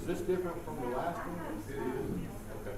Is this different from the last one? It is. Okay.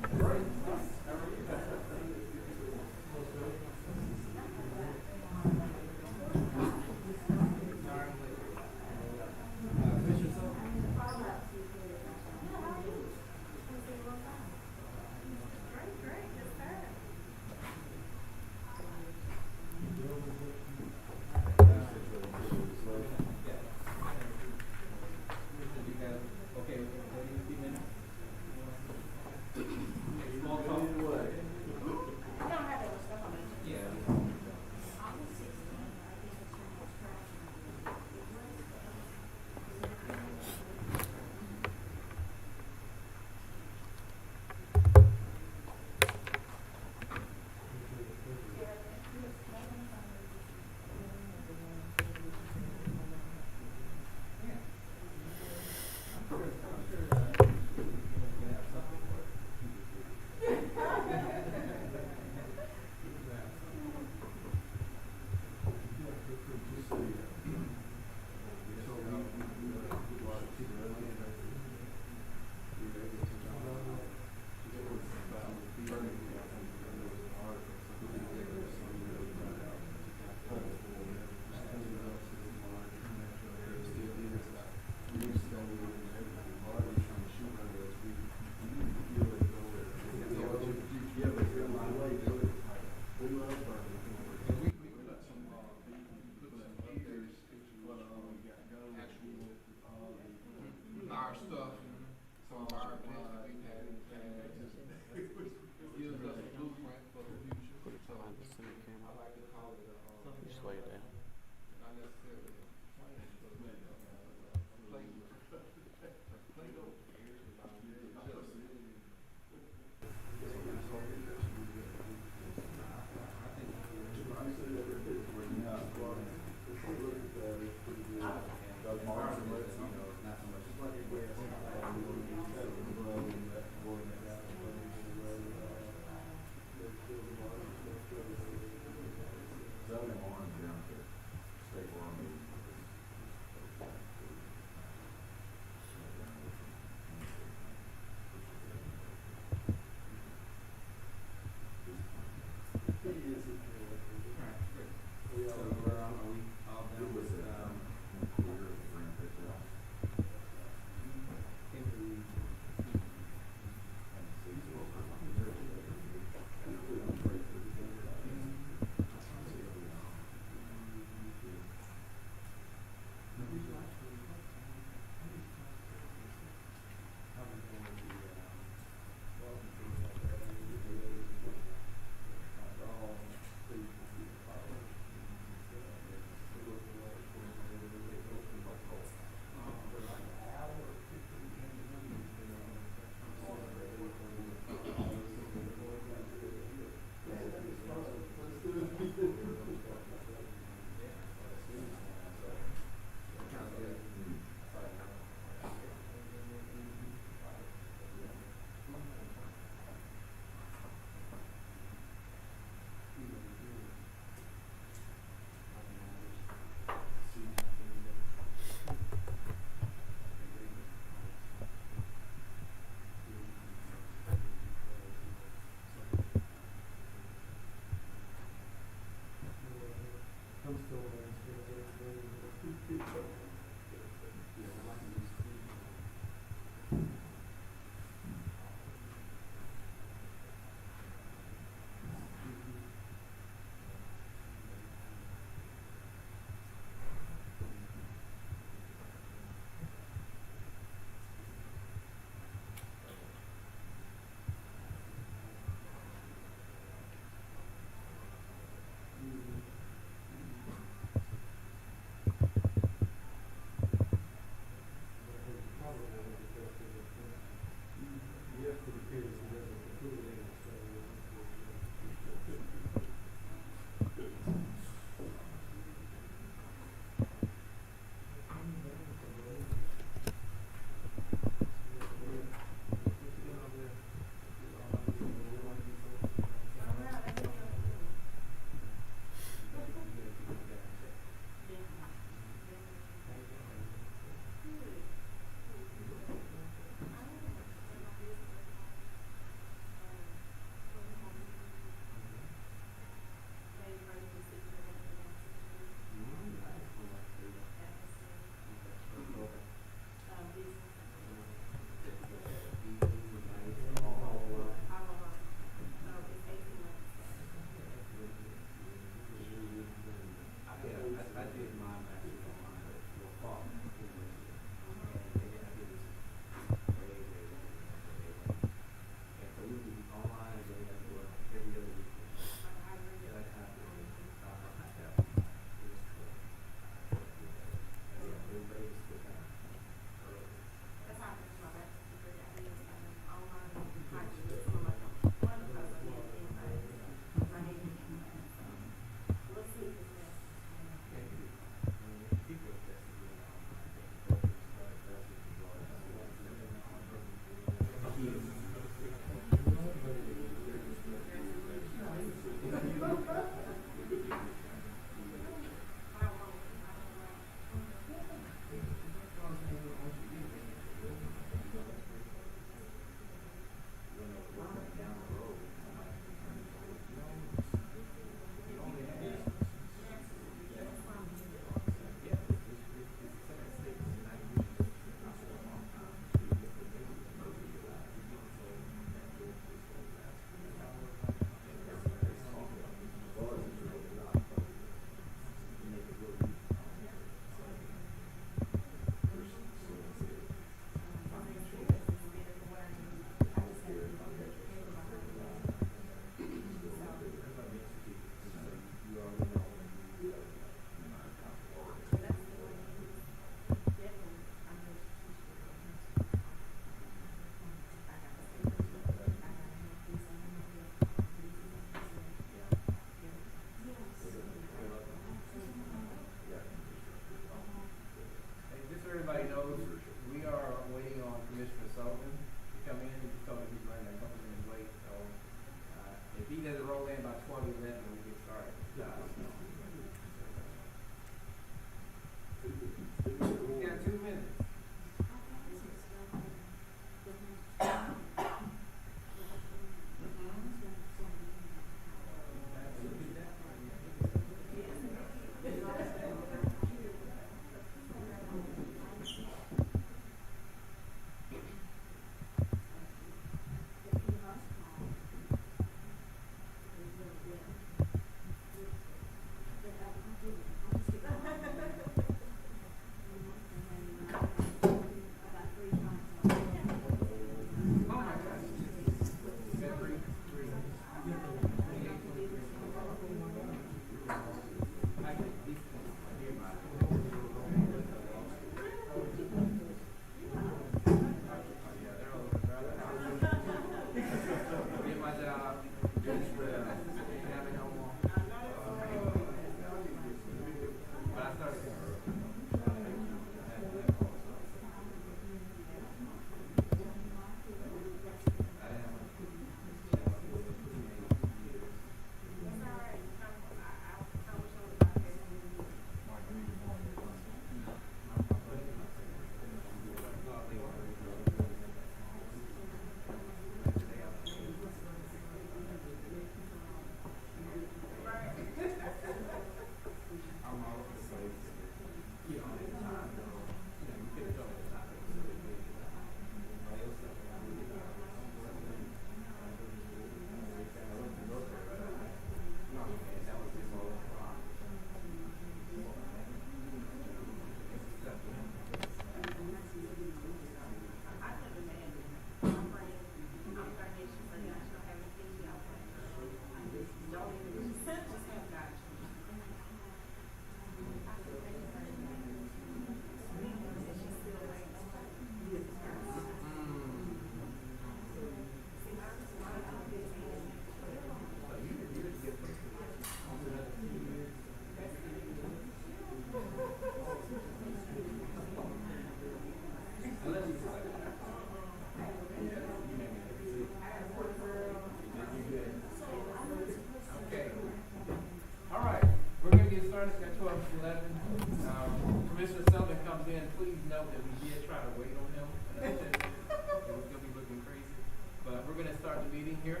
note that we did try to wait on him. And I said it was gonna be looking crazy. But we're gonna start the meeting here.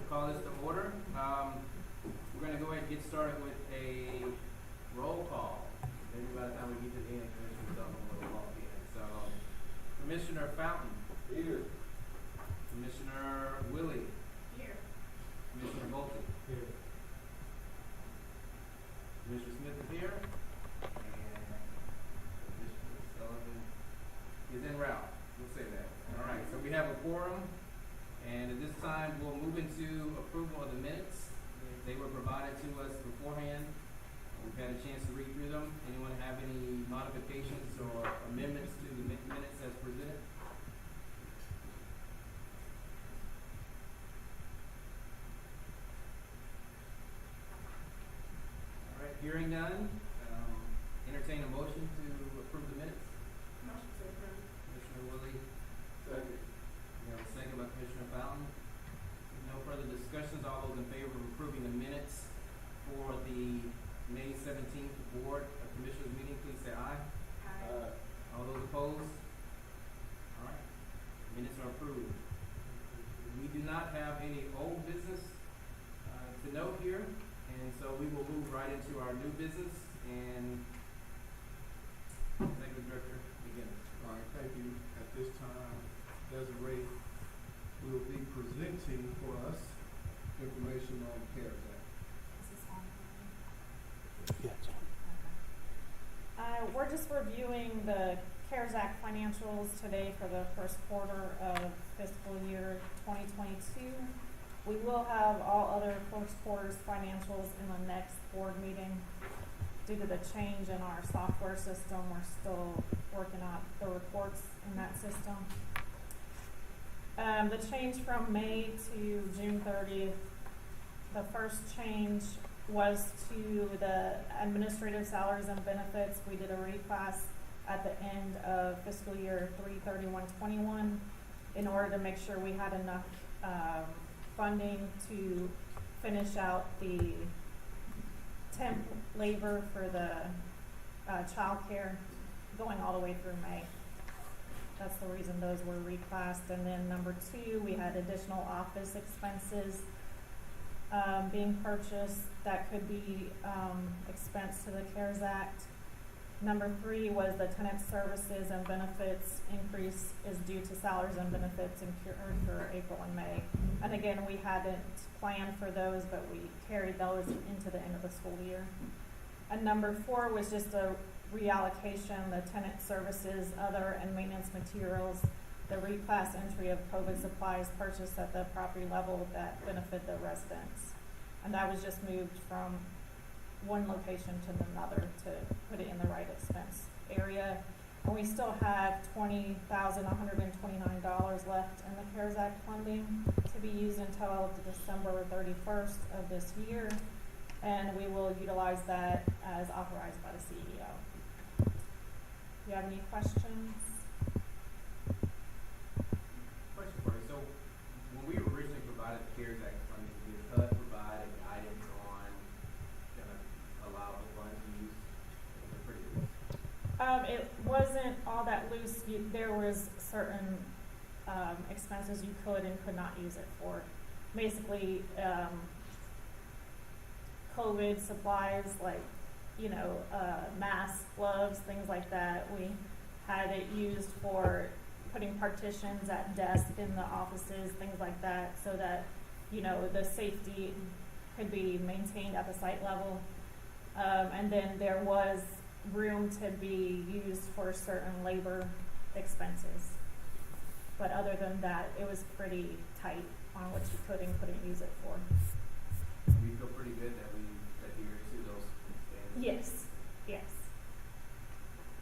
Call this to order. We're gonna go ahead and get started with a roll call. Maybe by the time we get to the end, Commissioner's done on roll call again. So, Commissioner Fountain. Here. Commissioner Willie. Here. Commissioner Bolte. Here. Commissioner Smith is here. And Commissioner Sullivan is en route. We'll say that. All right, so we have a quorum. And at this time, we'll move into approval of the minutes. They were provided to us beforehand. We've had a chance to read through them. Anyone have any modifications or amendments to the minutes as presented? All right, hearing none, entertain a motion to approve the minutes. Motion to approve. Commissioner Willie, Second. we have a second by Commissioner Fountain. No further discussions. All those in favor of approving the minutes for the May 17th Board of Commissioners meeting, please say aye. Aye. All those opposed? All right, minutes are approved. We do not have any old business to note here, and so we will move right into our new business. And Executive Director, begin. All right, thank you. At this time, Desiree will be presenting for us information on the CARES Act. Is this on? Yes. We're just reviewing the CARES Act financials today for the first quarter of fiscal year 2022. We will have all other first quarter's financials in the next board meeting. Due to the change in our software system, we're still working out the reports in that system. The change from May to June 30th, the first change was to the administrative salaries and benefits. We did a reclass at the end of fiscal year 3/31/21 in order to make sure we had enough funding to finish out the temp labor for the child care going all the way through May. That's the reason those were reclassed. And then number two, we had additional office expenses being purchased that could be expense to the CARES Act. Number three was the tenant services and benefits increase is due to salaries and benefits incurred for April and May. And again, we hadn't planned for those, but we carried those into the end of the school year. And number four was just a reallocation, the tenant services, other and maintenance materials, the reclass entry of COVID supplies purchased at the property level that benefit the residents. And that was just moved from one location to another to put it in the right expense area. And we still have $20,129 left in the CARES Act funding to be used until December 31st of this year. And we will utilize that as authorized by the CEO. Do you have any questions? Question for you. So, when we originally provided the CARES Act funding, did HUD provide a guidance on kind of allowable funds use? Was it pretty loose? It wasn't all that loose. There was certain expenses you could and could not use it for. Basically, COVID supplies like, masks, gloves, things like that. We had it used for putting partitions at desks in the offices, things like that, so that, the safety could be maintained at the site level. And then there was room to be used for certain labor expenses. But other than that, it was pretty tight on what you could and couldn't use it for. We feel pretty good that we adhere to those standards. Yes.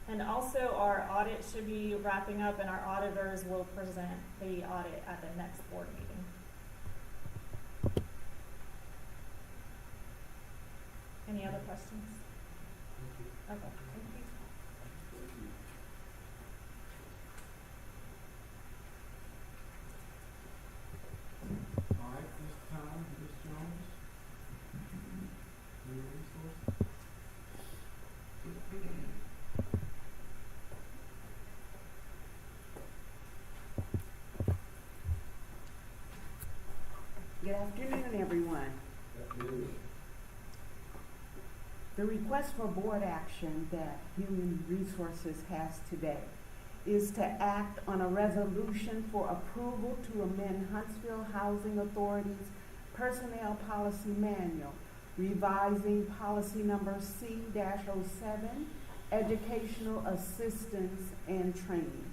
And also our audit should be wrapping up and our auditors will present the audit at the next board meeting. Any other questions? Okay, thank you. Thank you. All right, this time, Ms. Jones. Human Resources. The request for board action that Human Resources has today is to act on a resolution for approval to amend Huntsville Housing Authority's Personnel Policy Manual, revising policy number C-07, Educational Assistance and Training.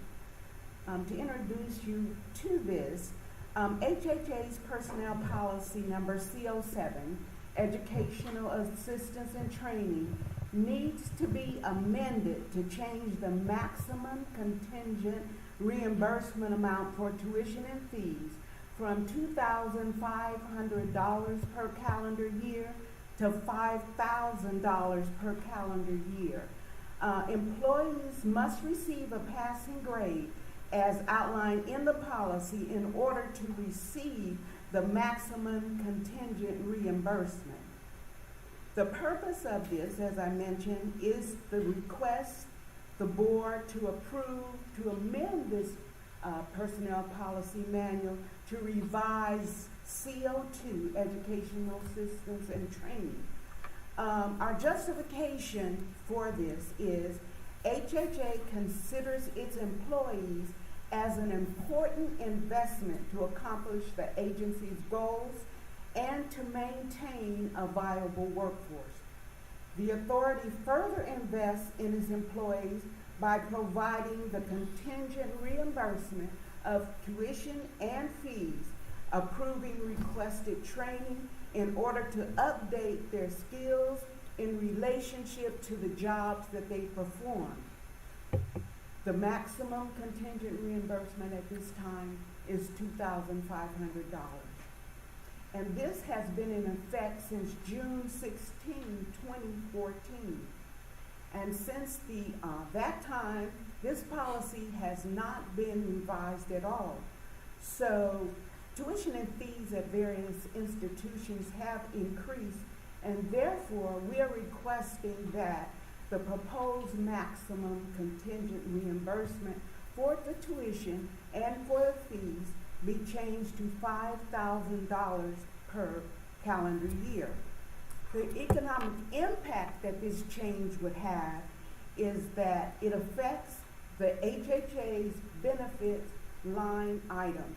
To introduce you to this, HHA's Personnel Policy number C-07, Educational Assistance and Training, needs to be amended to change the maximum contingent reimbursement amount for tuition and fees from $2,500 per calendar year to $5,000 per calendar year. Employees must receive a passing grade as outlined in the policy in order to receive the maximum contingent reimbursement. The purpose of this, as I mentioned, is the request the board to approve, to amend this personnel policy manual to revise CO2, Educational Assistance and Training. Our justification for this is HHA considers its employees as an important investment to accomplish the agency's goals and to maintain a viable workforce. The authority further invests in its employees by providing the contingent reimbursement of tuition and fees, approving requested training in order to update their skills in relationship to the jobs that they perform. The maximum contingent reimbursement at this time is $2,500. And this has been in effect since June 16, 2014. And since that time, this policy has not been revised at all. So tuition and fees at various institutions have increased, and therefore we are requesting that the proposed maximum contingent reimbursement for the tuition and for the fees be changed to $5,000 per calendar year. The economic impact that this change would have is that it affects the HHA's benefits line items.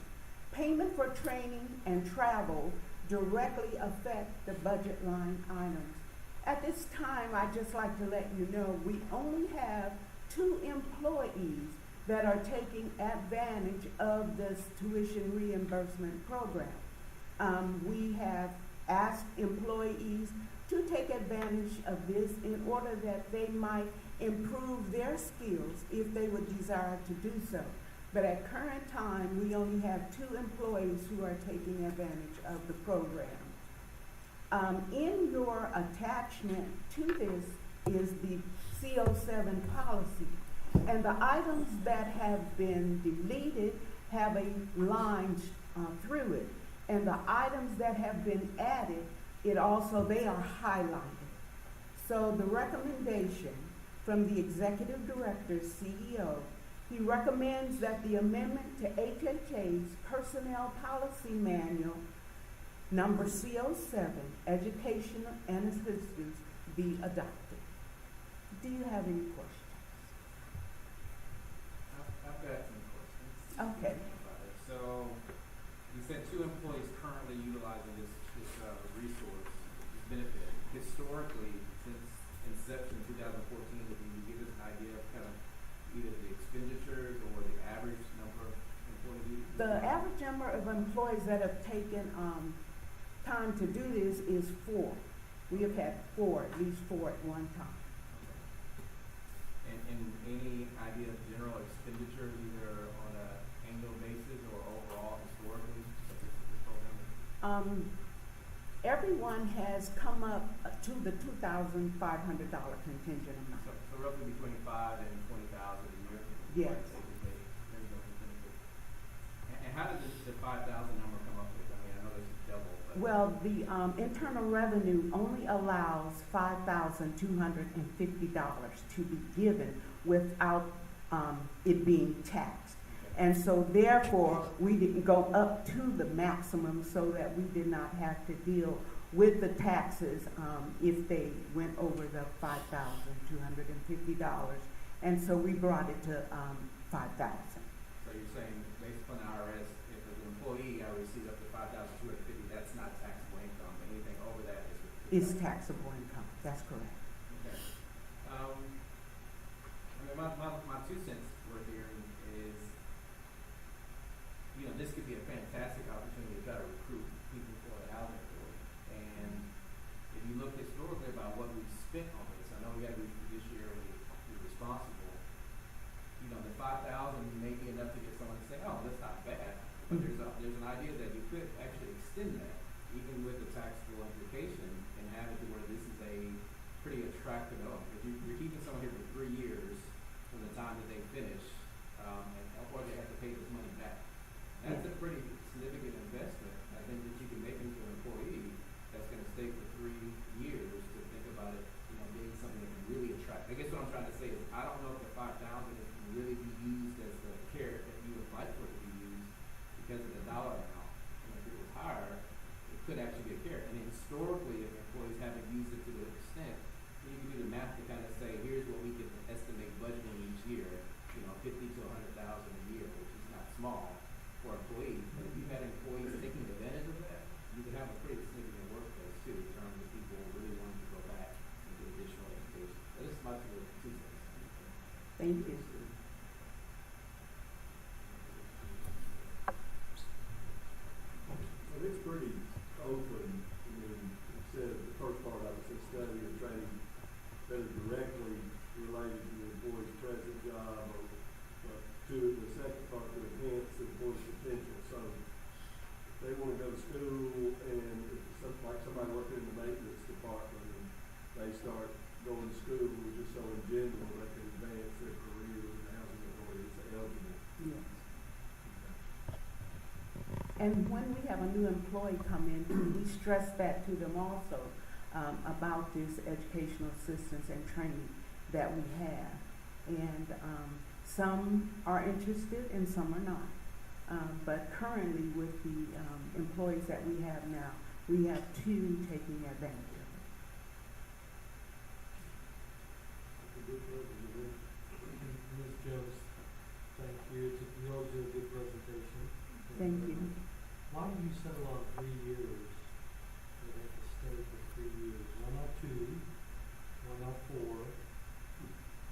Payment for training and travel directly affect the budget line items. At this time, I'd just like to let you know we only have 2 employees that are taking advantage of this tuition reimbursement program. We have asked employees to take advantage of this in order that they might improve their skills if they would desire to do so. But at current time, we only have 2 employees who are taking advantage of the program. In your attachment to this is the CO7 policy. And the items that have been deleted have a line through it. And the items that have been added, they are highlighted. So the recommendation from the Executive Director, CEO, he recommends that the amendment to HHA's Personnel Policy Manual, number CO7, Education and Assistance, be adopted. Do you have any questions? I've got some questions. Okay. So, you said 2 employees currently utilizing this resource, this benefit. Historically, since inception in 2014, would you give us an idea of kind of either the expenditures or the average number of employees? The average number of employees that have taken time to do this is 4. We have had 4, at least 4 at one time. And any idea of general expenditures, either on an annual basis or overall historically, of this program? Everyone has come up to the $2,500 contingent amount. So roughly between 5 and 20,000 a year. Yes. And how did the 5,000 number come up with? I mean, I know this is double. But Well, the Internal Revenue only allows $5,250 to be given without it being taxed. And so therefore, we didn't go up to the maximum so that we did not have to deal with the taxes, if they went over the $5,250. And so we brought it to, 5,000. So you're saying, based upon the IRS, if an employee receives up to $5,250, that's not taxable income, anything over that is. Is taxable income, that's correct. Okay. I mean, my 2 cents worth here is, you know, this could be a fantastic opportunity to try to recruit people for the housing authority. And if you look historically about what we've spent on this, I know we gotta be fiduciarily responsible. You know, the 5,000 may be enough to get someone to say, oh, that's not bad. But there's an idea that you could actually extend that, even with the taxable implication, and have it to where this is a pretty attractive element. If you're keeping someone here for 3 years from the time that they finish, or they have to pay this money back. That's a pretty significant investment, I think, that you can make into an employee that's gonna stay for 3 years to think about it, you know, being something that can really attract. I guess what I'm trying to say is, I don't know if the 5,000 can really be used as the carrot that you would like for it to be used because of the dollar amount. And if it was higher, it could actually be a carrot. And historically, if employees haven't used it to the extent, you can do the math to kind of say, here's what we can estimate budgeting each year, you know, 50 to 100,000 a year, which is not small for employees. But if you had employees taking advantage of that, you could have a pretty significant workplace too, in terms of people really wanting to go back and get additional education. That is my 2 cents. Thank you. Well, it's pretty open. I mean, it says, the first part of it says study or training that is directly related to the employee's present job, or to the second part, to enhance the employee's potential. So if they wanna go to school, and if like somebody working in the maintenance department, and they start going to school, just so in general, they can advance their career with the housing authority, it's eligible. Yes. And when we have a new employee come in, we stress that to them also, about this educational assistance and training that we have. And, some are interested and some are not. But currently with the, employees that we have now, we have 2 taking advantage of it. Ms. Jones, thank you. You always do a good presentation. Thank you. Why do you settle on 3 years? You have to stay for 3 years. Why not 2? Why not 4?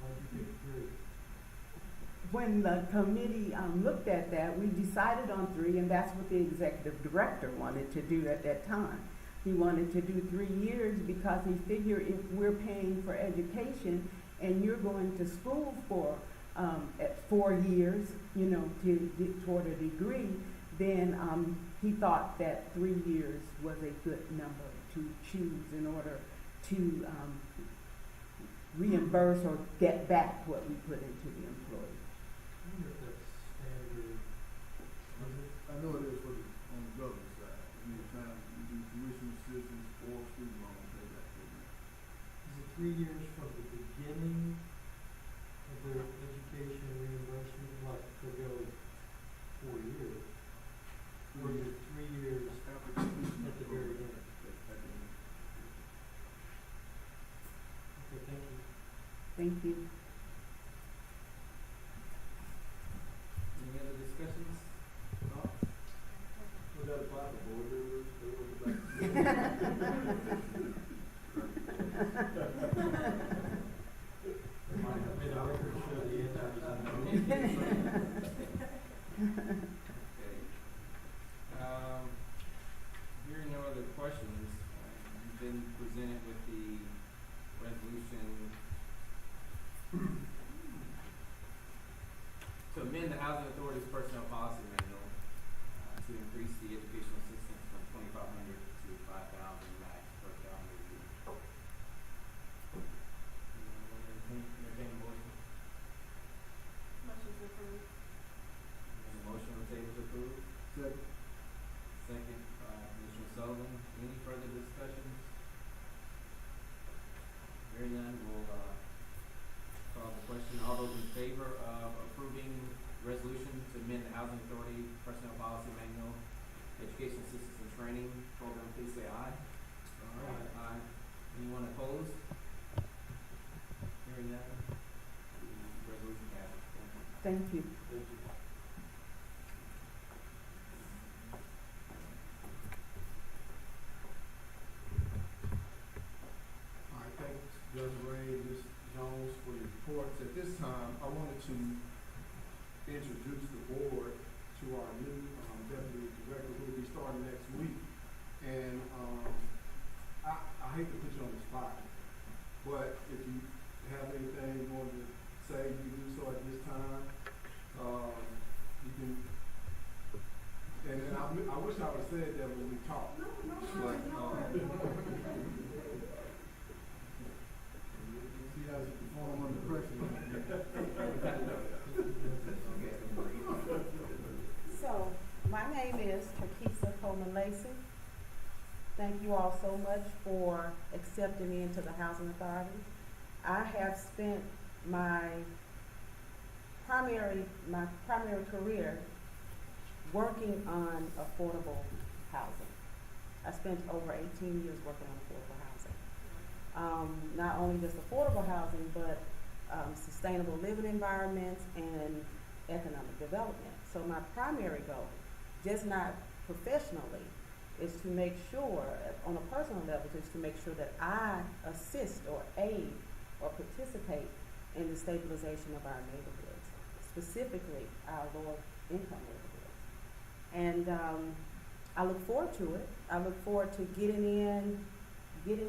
Why did you pick 3? When the committee looked at that, we decided on 3, and that's what the executive director wanted to do at that time. He wanted to do 3 years because he figured if we're paying for education and you're going to school for at 4 years, you know, to get toward a degree, then he thought that 3 years was a good number to choose in order to reimburse or get back what we put into the employee. I wonder if that's standard. I know it is for the, on the government side. Anytime you do tuition assistance or student loan payback program. Is it 3 years from the beginning of their education reimbursement, like to go 4 years? Or is it 3 years After completion at the very end? at the end. Okay, thank you. Thank you. Any other discussions? Thoughts? Was that apply for board members? They want to back. May the record show the answer is no. Okay. Hearing no other questions, you've been presented with the resolution to amend the Housing Authority's Personnel Policy Manual to increase the educational assistance from 2,500 to 5,000 max per calendar year. Entertain a motion? Motion to approve. And a motion on the table to approve? Second. Second by Mr. Sullivan. Any further discussions? Hearing none, we'll call the question. All those in favor of approving resolution to amend the Housing Authority Personnel Policy Manual, Education Assistance and Training Program, please say aye. Anyone opposed? Hearing none, the resolution passes. Thank you. Thank you. Thank you. All right, thanks, Desiree and Ms. Jones for your reports. At this time, I wanted to introduce the board to our new deputy director who will be starting next week. And I hate to put you on the spot, but if you have anything you want to say, you can do so at this time. You can, and I wish I would have said that when we talked. But, see how you perform under pressure. So, my name is Terkesa Coleman Lacey. Thank you all so much for accepting me into the Housing Authority. I have spent my primary career working on affordable housing. I spent over 18 years working on affordable housing. Not only just affordable housing, but sustainable living environments and economic development. So my primary goal, just not professionally, is to make sure, on a personal level, is to make sure that I assist or aid or participate in the stabilization of our neighborhoods, specifically our lower income neighborhoods. And I look forward to it. I look forward to getting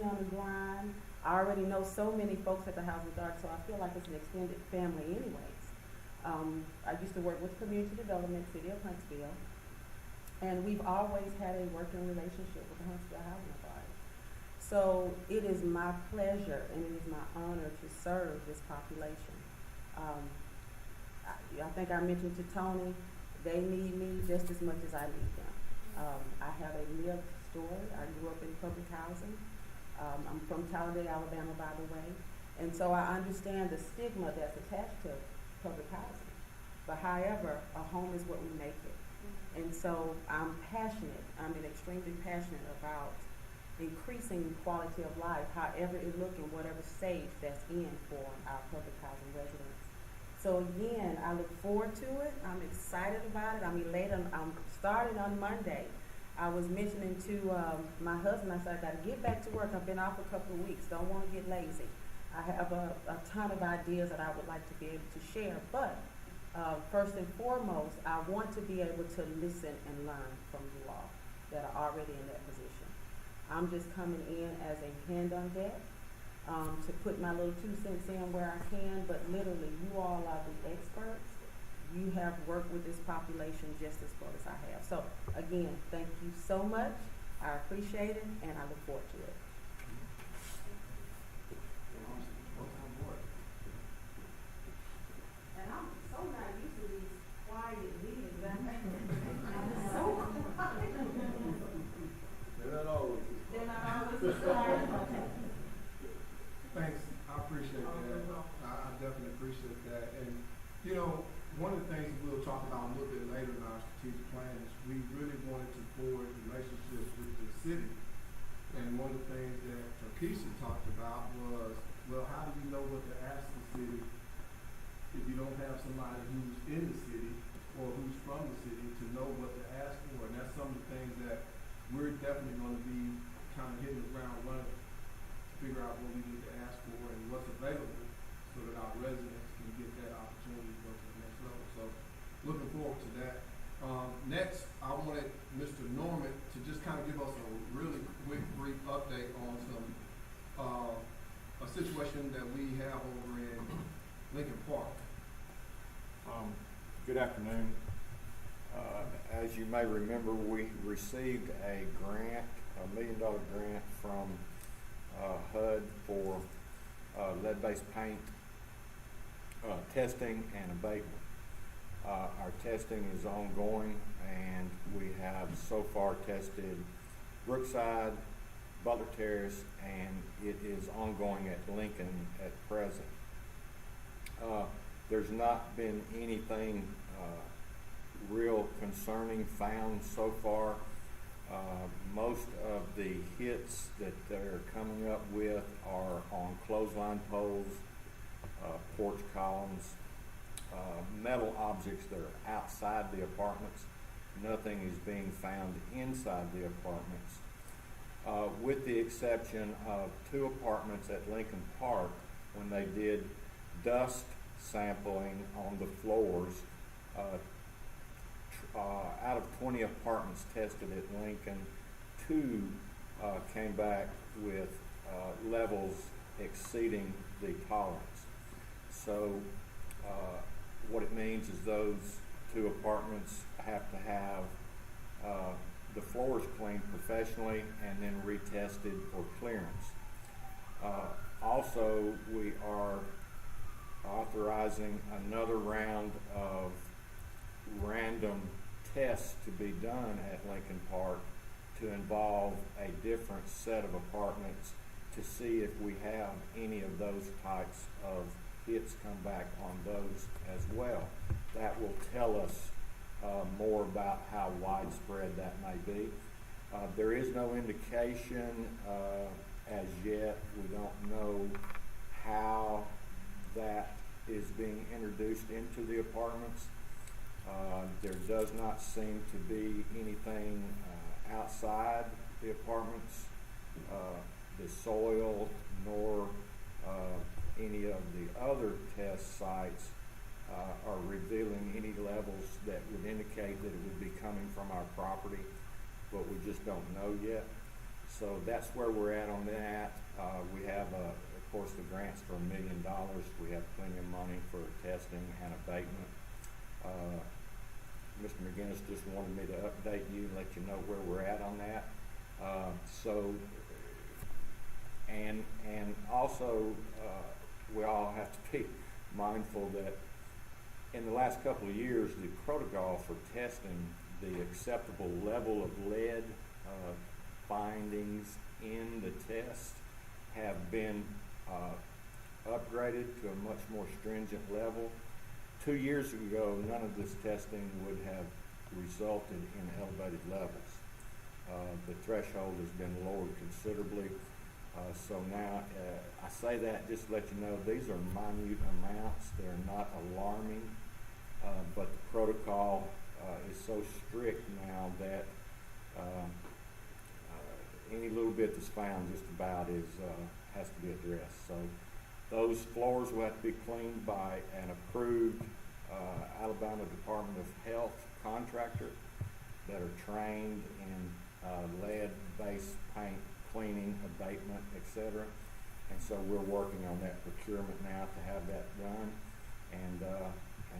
on the grind. I already know so many folks at the Housing Authority, so I feel like it's an extended family anyways. I used to work with Community Development, City of Huntsville, and we've always had a working relationship with the Huntsville Housing Authority. So it is my pleasure and it is my honor to serve this population. I think I mentioned to Tony, they need me just as much as I need them. I have a lived story. I grew up in public housing. I'm from Talladega, Alabama, by the way. And so I understand the stigma that's attached to public housing. But however, a home is what we make it. And so I'm passionate, extremely passionate about increasing quality of life, however it looks in whatever stage that's in for our public housing residents. So again, I look forward to it. I'm excited about it. I'm elated. I'm starting on Monday. I was mentioning to my husband, I said, I got to get back to work. I've been off a couple of weeks. Don't want to get lazy. I have a ton of ideas that I would like to be able to share, but first and foremost, I want to be able to listen and learn from you all that are already in that position. I'm just coming in as a hand on deck to put my little 2 cents in where I can, but literally, you all are the experts. You have worked with this population just as well as I have. So again, thank you so much. I appreciate it, and I look forward to it. And I'm so not used to these quiet meetings. I'm so quiet. They're not always. They're not always as quiet. Okay. Thanks, I appreciate that. I definitely appreciate that. And, you know, one of the things we'll talk about a little bit later in our strategic plan is we really wanted to forge relationships with the city. And one of the things that Terkesa talked about was, well, how do you know what to ask the city if you don't have somebody who's in the city or who's from the city to know what to ask for? And that's some of the things that we're definitely going to be kind of hitting the ground running to figure out what we need to ask for and what's available so that our residents can get that opportunity to go to the next level. So looking forward to that. Next, I wanted Mr. Norman to just kind of give us a really quick, brief update on some a situation that we have over in Lincoln Park. Good afternoon. As you may remember, we received a grant, $1 million grant from HUD for lead-based paint testing and abatement. Our testing is ongoing, and we have so far tested Brookside, Butler Terrace, and it is ongoing at Lincoln at present. There's not been anything real concerning found so far. Most of the hits that they're coming up with are on clothesline poles, porch columns, metal objects that are outside the apartments. Nothing is being found inside the apartments, with the exception of 2 apartments at Lincoln Park when they did dust sampling on the floors. Out of 20 apartments tested at Lincoln, 2 came back with levels exceeding the tolerance. So what it means is those 2 apartments have to have the floors cleaned professionally and then retested for clearance. Also, we are authorizing another round of random tests to be done at Lincoln Park to involve a different set of apartments to see if we have any of those types of hits come back on those as well. That will tell us more about how widespread that may be. There is no indication as yet. We don't know how that is being introduced into the apartments. There does not seem to be anything outside the apartments, the soil, nor any of the other test sites are revealing any levels that would indicate that it would be coming from our property, but we just don't know yet. So that's where we're at on that. We have, of course, the grants for $1 million. We have plenty of money for testing and abatement. Mr. McGinnis just wanted me to update you and let you know where we're at on that. And also, we all have to be mindful that in the last couple of years, the protocol for testing the acceptable level of lead findings in the test have been upgraded to a much more stringent level. 2 years ago, none of this testing would have resulted in elevated levels. The threshold has been lowered considerably. So now, I say that just to let you know, these are minute amounts. They're not alarming, but the protocol is so strict now that any little bit that's found just about has to be addressed. So those floors will have to be cleaned by an approved Alabama Department of Health contractor that are trained in lead-based paint cleaning, abatement, etc. And so we're working on that procurement now to have that done. And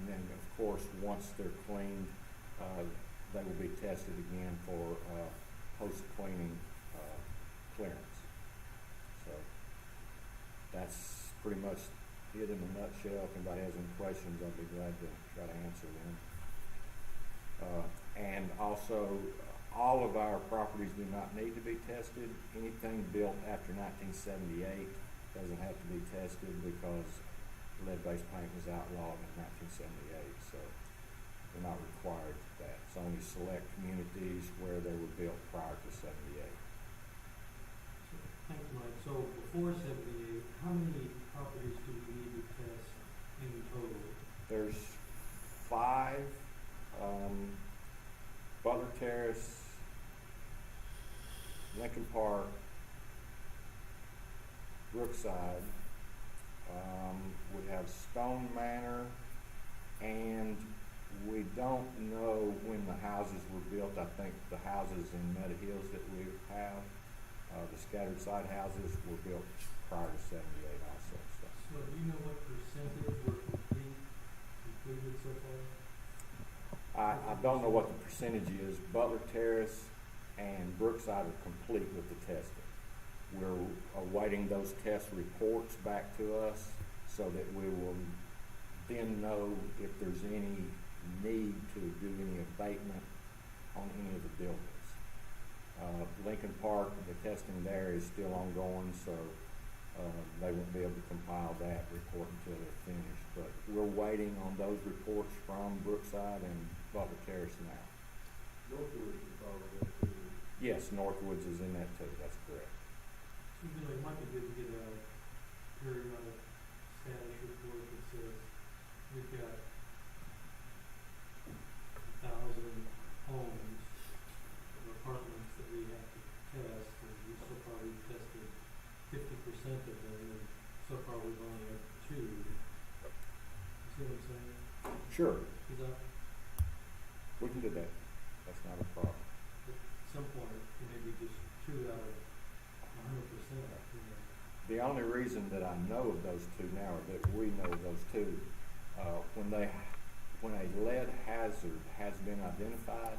then, of course, once they're cleaned, they will be tested again for post-cleaning clearance. So that's pretty much it in a nutshell. If anybody has any questions, I'll be glad to try to answer them. And also, all of our properties do not need to be tested. Anything built after 1978 doesn't have to be tested because lead-based paint was outlawed in 1978, so we're not required for that. It's only select communities where they were built prior to 78. Thanks, Mike. So before 78, how many properties do we need to test in total? There's 5, Butler Terrace, Lincoln Park, Brookside, we have Stone Manor, and we don't know when the houses were built. I think the houses in Meadow Hills that we have, the scattered site houses were built prior to 78 also. So do you know what percentage were completed so far? I don't know what the percentage is. Butler Terrace and Brookside are complete with the testing. We're awaiting those test reports back to us so that we will then know if there's any need to do any abatement on any of the buildings. Lincoln Park, the testing there is still ongoing, so they won't be able to compile that report until they're finished. But we're waiting on those reports from Brookside and Butler Terrace now. Northwood should follow that too. Yes, Northwoods is in that too, that's correct. So, you know, it might be good to get a periodic status report that says we've got 1,000 homes or apartments that we have to test, and we so far we've tested 50% of them, and so far we've only had 2. You see what I'm saying? Sure, Is that, we can do that, that's not a problem. at some point, maybe just 2 out of 100%, you know? The only reason that I know of those two now, or that we know of those two, when a lead hazard has been identified,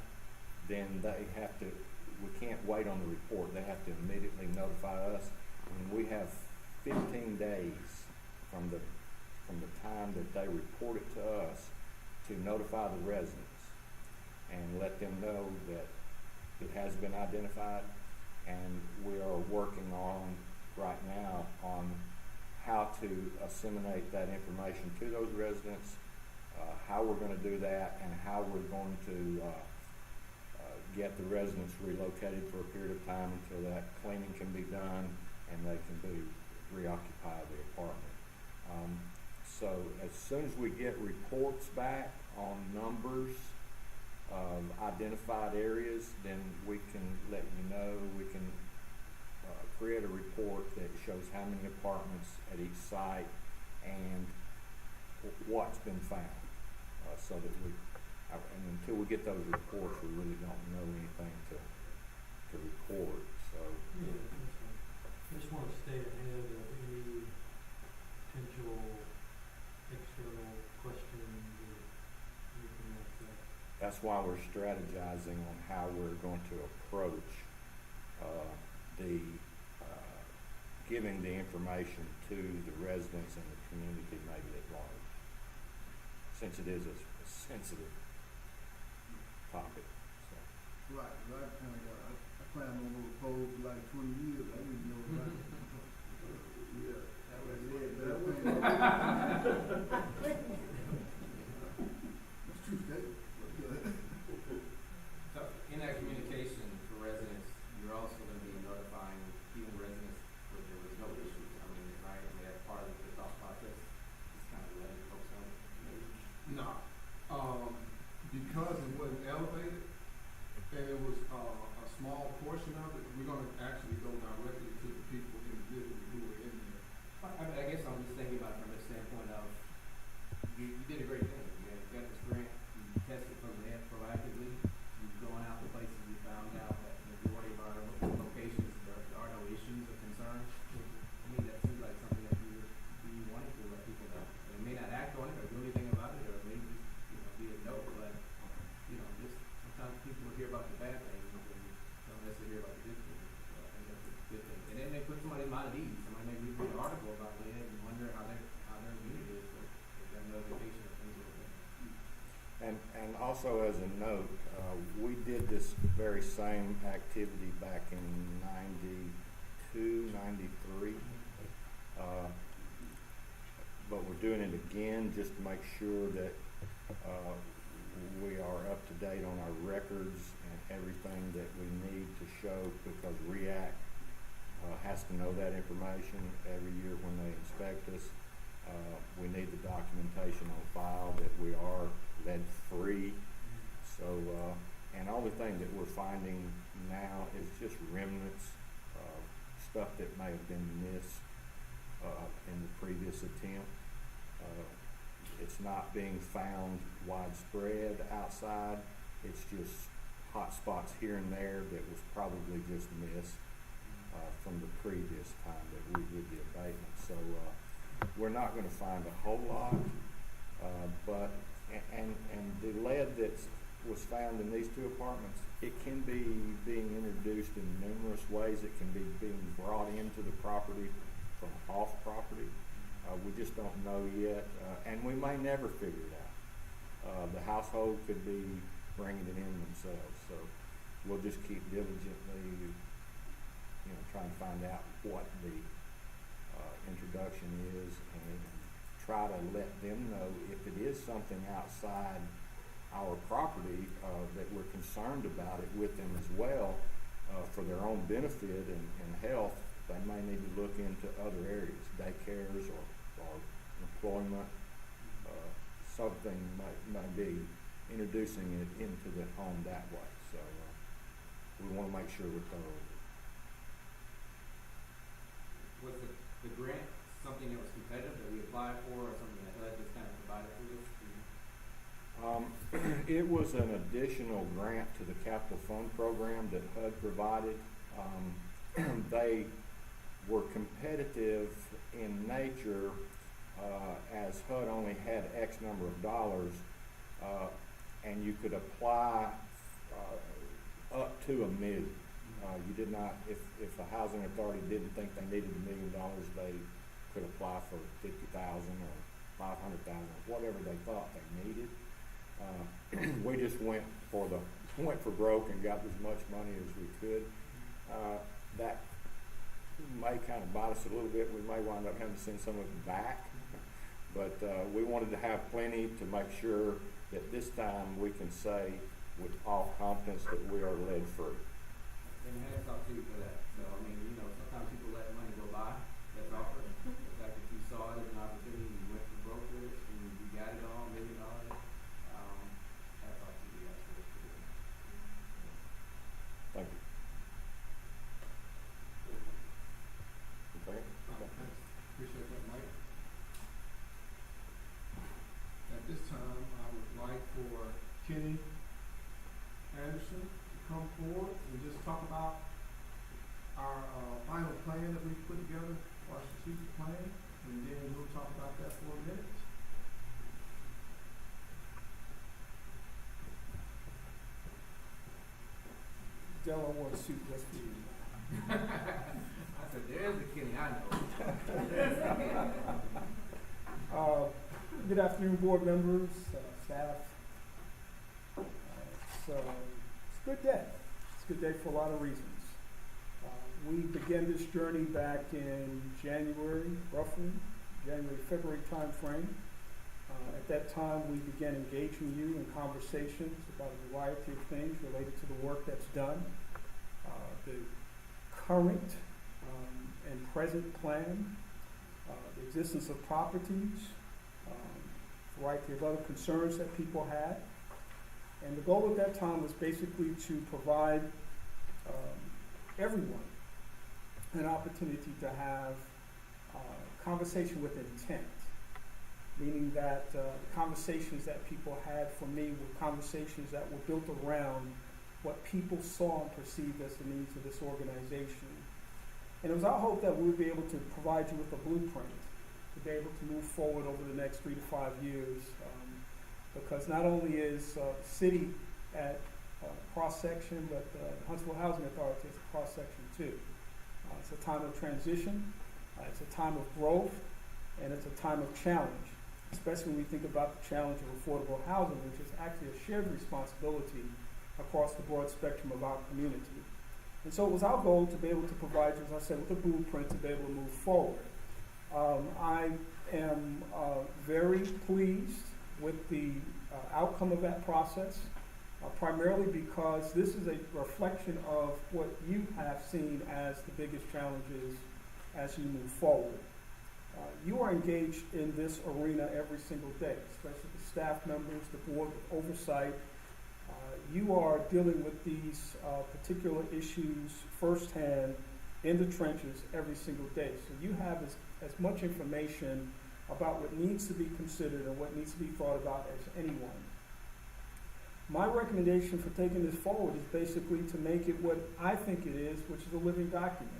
then they have to, we can't wait on the report, they have to immediately notify us. And we have 15 days from the time that they report it to us to notify the residents and let them know that it has been identified. And we are working on, right now, on how to assimilate that information to those residents, how we're gonna do that, and how we're going to get the residents relocated for a period of time until that cleaning can be done and they can be reoccupy the apartment. So as soon as we get reports back on numbers of identified areas, then we can let you know. We can create a report that shows how many apartments at each site and what's been found, so that and until we get those reports, we really don't know anything to report. So Yeah, that's right. I just want to stay ahead of any potential external questions or anything like that. that's why we're strategizing on how we're going to approach the giving the information to the residents and the community maybe at large, since it is a sensitive topic. So. Right, 'cause I kinda got, I climbed on those poles for like 20 years, I didn't know about it. Yeah, That was that was That's true statement, but, So, in that communication for residents, you're also gonna be notifying even residents where there was no issues, I mean, right, and that's part of the thought process, just kind of letting folks know. No, because it wasn't elevated, and it was, a small portion of it, we're gonna actually go directly to the people individually who were in there. I guess I'm just thinking about it from the standpoint of, you did a great thing, you got this grant, you tested from there proactively, you've gone out to places, you found out that the majority of our locations, there are no issues or concerns. I mean, that seems like something that you wanted to let people know. They may not act on it or do anything about it, or maybe just, be a note, but, just sometimes people will hear about the bad things and don't necessarily hear about the good things. So I think that's a good thing. And then they put somebody's mind at ease. Somebody may read an article about lead and wonder how their unit is, but they got notification of things like that. And also as a note, we did this very same activity back in 92, 93. But we're doing it again just to make sure that we are up to date on our records and everything that we need to show, because REACT has to know that information every year when they inspect us. We need the documentation on file that we are lead-free. So, and all the thing that we're finding now is just remnants of stuff that may have been missed in the previous attempt. It's not being found widespread outside. It's just hot spots here and there that was probably just missed from the previous time that we did the abatement. So we're not going to find a whole lot, but the lead that was found in these two apartments, it can be being introduced in numerous ways. It can be being brought into the property from off property. We just don't know yet, and we may never figure it out. The household could be bringing it in themselves, so we'll just keep diligently, trying to find out what the introduction is and try to let them know if it is something outside our property that we're concerned about it with them as well. for their own benefit and health, they may need to look into other areas, daycares or employment. Something might be introducing it into the home that way. So we want to make sure we're thorough. Was the grant something that was competitive that we applied for, or something that HUD just kind of provided to us? It was an additional grant to the capital fund program that HUD provided. They were competitive in nature, as HUD only had X number of dollars, and you could apply up to $1 million. You did not, if a housing authority didn't think they needed $1 million, they could apply for 50,000 or 500,000, whatever they thought they needed. We just went for broke and got as much money as we could. That may kind of bite us a little bit. We may wind up having to send some of it back, but we wanted to have plenty to make sure that this time we can say with all confidence that we are lead free. And hats off to you for that. So, I mean, you know, sometimes people let money go by that's offered. The fact that you saw it as an opportunity, you went for broke with it, and you got it all, $1 million. Hats off to you guys for this. Thank you. Okay. Thanks. Appreciate that, Mike. At this time, I would like for Kenny Anderson to come forward and just talk about our final plan that we put together, our strategic plan, and then we'll talk about that for a minute. Dell, I want a suit just for you. I said, there's the Kenny I know. Good afternoon, board members, staff. It's a good day. It's a good day for a lot of reasons. We began this journey back in January, roughly, February timeframe. At that time, we began engaging you in conversations about a variety of things related to the work that's done. The current and present plan, the existence of properties, a variety of other concerns that people had. And the goal at that time was basically to provide everyone an opportunity to have conversation with intent, meaning that conversations that people had for me were conversations that were built around what people saw and perceived as the needs of this organization. And it was our hope that we would be able to provide you with a blueprint to be able to move forward over the next 3 to 5 years, because not only is the city at cross-section, but the Huntsville Housing Authority is a cross-section too. It's a time of transition, it's a time of growth, and it's a time of challenge, especially when we think about the challenge of affordable housing, which is actually a shared responsibility across the broad spectrum of our community. And so it was our goal to be able to provide you, as I said, with a blueprint to be able to move forward. I am very pleased with the outcome of that process, primarily because this is a reflection of what you have seen as the biggest challenges as you move forward. You are engaged in this arena every single day, especially the staff members, the board with oversight. You are dealing with these particular issues firsthand in the trenches every single day. So you have as much information about what needs to be considered and what needs to be thought about as anyone. My recommendation for taking this forward is basically to make it what I think it is, which is a living document.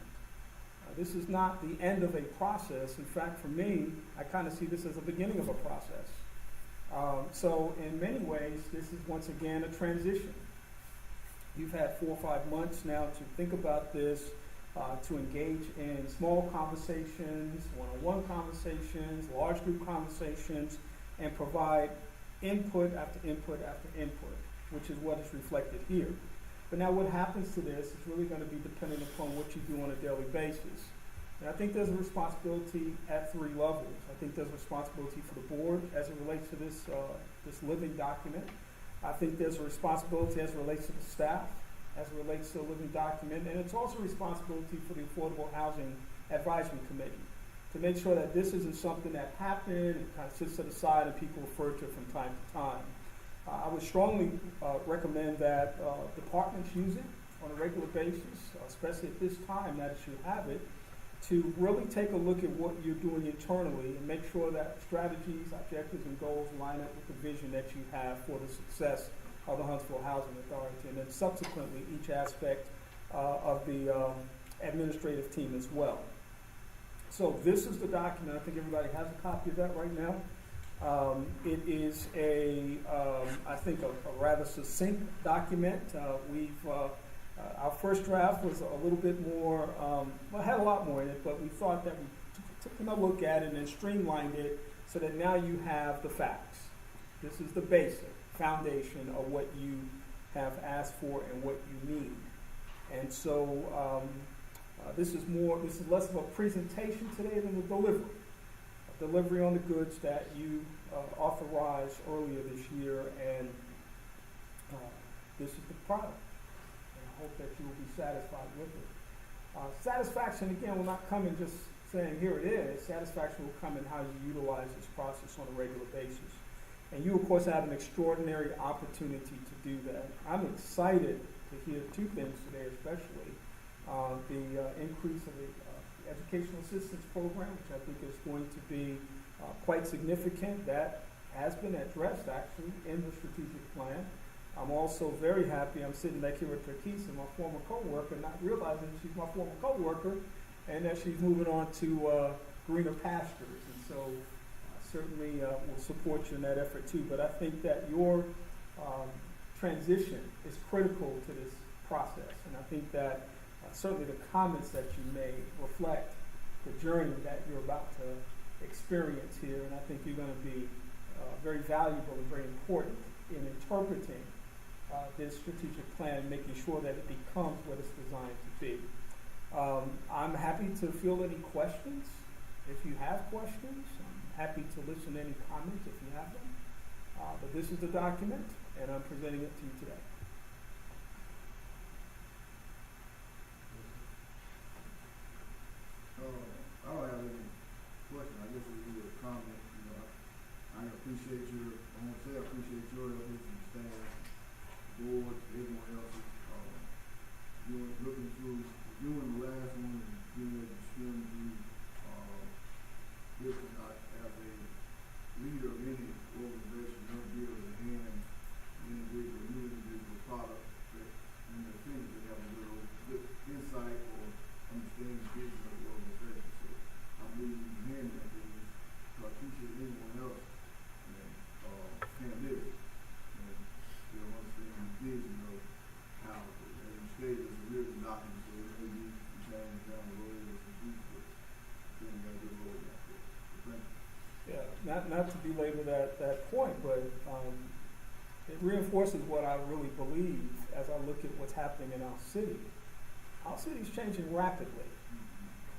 This is not the end of a process. In fact, for me, I kind of see this as the beginning of a process. So in many ways, this is once again a transition. You've had 4 or 5 months now to think about this, to engage in small conversations, one-on-one conversations, large group conversations, and provide input after input after input, which is what is reflected here. But now what happens to this is really going to be dependent upon what you do on a daily basis. And I think there's a responsibility at 3 levels. I think there's a responsibility for the board as it relates to this living document. I think there's a responsibility as it relates to the staff. as it relates to a living document, and it's also responsibility for the Affordable Housing Advisory Committee to make sure that this isn't something that happened and kind of sits to the side and people refer to it from time to time. I would strongly recommend that departments use it on a regular basis, especially at this time that it should have it, to really take a look at what you're doing internally and make sure that strategies, objectives, and goals line up with the vision that you have for the success of the Huntsville Housing Authority, and then subsequently each aspect of the administrative team as well. So this is the document. I think everybody has a copy of that right now. It is I think a rather succinct document. Our first draft was a little bit more, well, it had a lot more in it, but we thought that we took another look at it and streamlined it so that now you have the facts. This is the basic foundation of what you have asked for and what you need. And so this is less of a presentation today than a delivery on the goods that you authorized earlier this year, and this is the product. And I hope that you will be satisfied with it. Satisfaction, again, will not come in just saying, here it is. Satisfaction will come in how you utilize this process on a regular basis. And you, of course, have an extraordinary opportunity to do that. I'm excited to hear two things today, especially the increase of the Educational Assistance Program, which I think is going to be quite significant. That has been addressed, actually, in the strategic plan. I'm also very happy. I'm sitting back here with Terkisa, my former co-worker, not realizing she's my former co-worker and that she's moving on to greener pastures. And so certainly will support you in that effort too. But I think that your transition is critical to this process. And I think that certainly the comments that you made reflect the journey that you're about to experience here. And I think you're going to be very valuable and very important in interpreting this strategic plan and making sure that it becomes what it's designed to be. I'm happy to field any questions. If you have questions, I'm happy to listen to any comments if you have them. But this is the document, and I'm presenting it to you today. I don't have any question. I guess it would be a comment. You know, I appreciate your, I want to say I appreciate your efforts and staff, board, everyone else's. Looking through, doing the last one and being able to swim through this and not as a leader of any organization, not be able to hand new individual product that in the things they have a little good insight or understanding the vision of the organization. So I believe you can hand that business to appreciate anyone else and can't live it. And they'll understand the vision of how, as you stated, it's a written document, so it may be changed down the road or some tweaks, but I think we got a good road out there. So thank you. Yeah, not to belabor that point, but it reinforces what I really believe as I look at what's happening in our city. Our city is changing rapidly,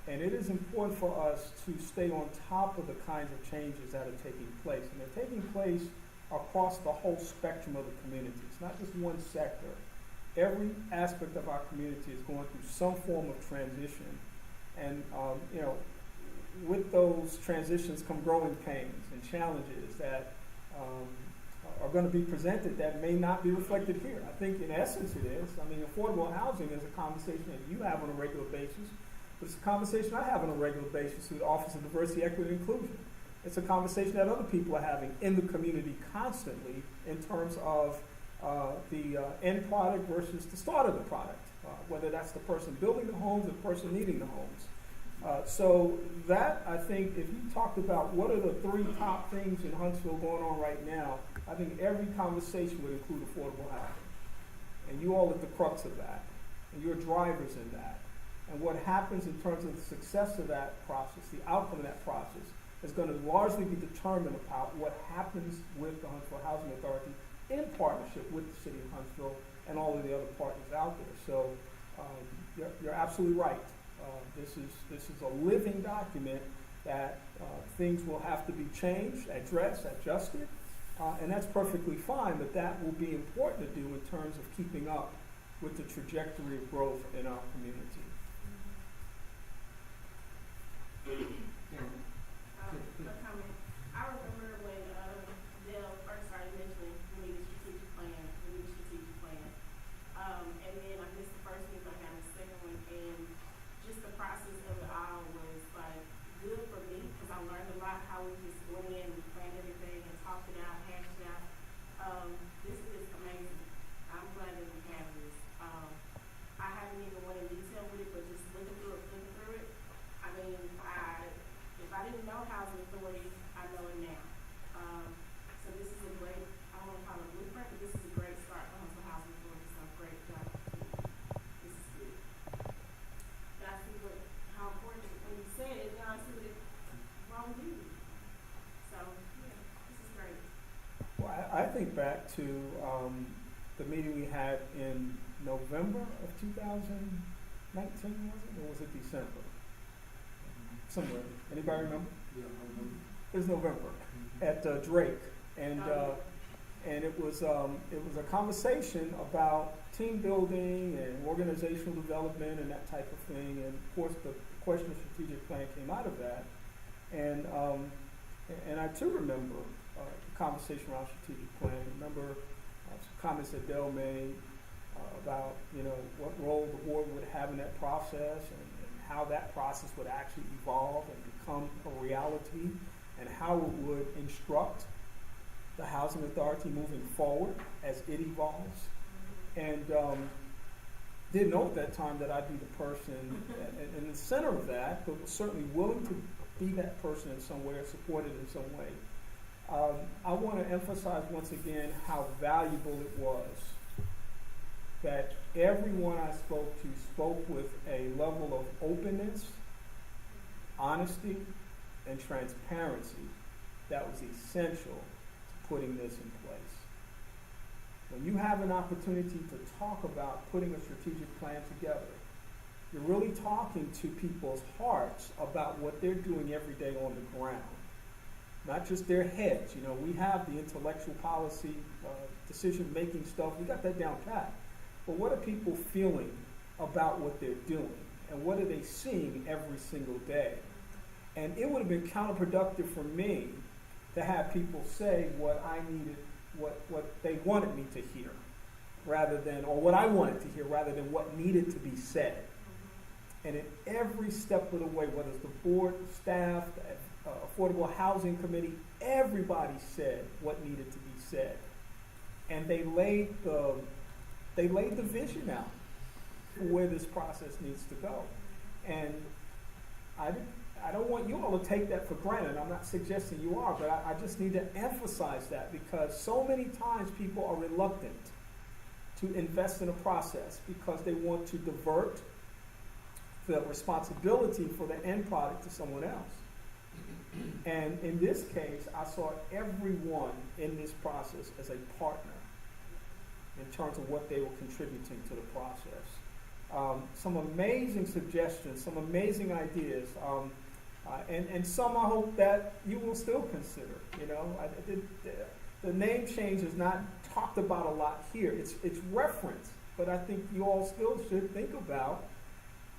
and it is important for us to stay on top of the kinds of changes that are taking place. And they're taking place across the whole spectrum of the community. It's not just one sector. Every aspect of our community is going through some form of transition. And, with those transitions come growing pains and challenges that are going to be presented that may not be reflected here. I think in essence it is. I mean, affordable housing is a conversation that you have on a regular basis, but it's a conversation I have on a regular basis through the Office of Diversity, Equity, and Inclusion. It's a conversation that other people are having in the community constantly in terms of the end product versus the start of the product, whether that's the person building the homes or the person needing the homes. So that, I think, if you talked about what are the three top things in Huntsville going on right now, I think every conversation would include affordable housing. And you all are the crux of that, and you're drivers in that. And what happens in terms of the success of that process, the outcome of that process, is going to largely be determined about what happens with the Huntsville Housing Authority in partnership with the city of Huntsville and all of the other partners out there. So you're absolutely right. This is a living document that things will have to be changed, addressed, adjusted, and that's perfectly fine, but that will be important to do in terms of keeping up with the trajectory of growth in our community. A comment. I remember when, Dale first started mentioning we need a strategic plan, and then I missed the first meeting, I had the second one, and just the process of it all was like good for me, because I learned a lot how we just went in and planned everything and talked it out, hashed it out. This is amazing. I'm glad that we have this. I haven't even went in detail with it, but just looking through it, I mean, if I didn't know housing authority, I know it now. So this is a great, I don't want to call it a blueprint, but this is a great start for Huntsville Housing Authority, so great job. This is good. And I see how important, when you said it, now I see what it wrong do. So, yeah, this is great. Well, I think back to the meeting we had in November of 2019, was it? Or was it December? Somewhere. Anybody remember? Yeah, I remember. It was November at Drake, and it was a conversation about team building and organizational development and that type of thing. And of course, the question of strategic plan came out of that. And I too remember the conversation around strategic plan. Remember some comments that Dell made about what role the board would have in that process and how that process would actually evolve and become a reality, and how it would instruct the housing authority moving forward as it evolves. And didn't know at that time that I'd be the person in the center of that, but was certainly willing to be that person in some way or support it in some way. I want to emphasize once again how valuable it was that everyone I spoke to spoke with a level of openness, honesty, and transparency that was essential to putting this in place. When you have an opportunity to talk about putting a strategic plan together, you're really talking to people's hearts about what they're doing every day on the ground. Not just their heads. We have the intellectual policy, decision-making stuff. We got that down pat. But what are people feeling about what they're doing? And what are they seeing every single day? And it would have been counterproductive for me to have people say what I needed, what they wanted me to hear, rather than, or what I wanted to hear, rather than what needed to be said. And at every step of the way, whether it's the board, the staff, the Affordable Housing Committee, everybody said what needed to be said. And they laid the vision out for where this process needs to go. And I don't want you all to take that for granted. I'm not suggesting you are, but I just need to emphasize that, because so many times people are reluctant to invest in a process because they want to divert the responsibility for the end product to someone else. And in this case, I saw everyone in this process as a partner in terms of what they were contributing to the process. Some amazing suggestions, some amazing ideas, and some I hope that you will still consider. The name change is not talked about a lot here. It's referenced, but I think you all still should think about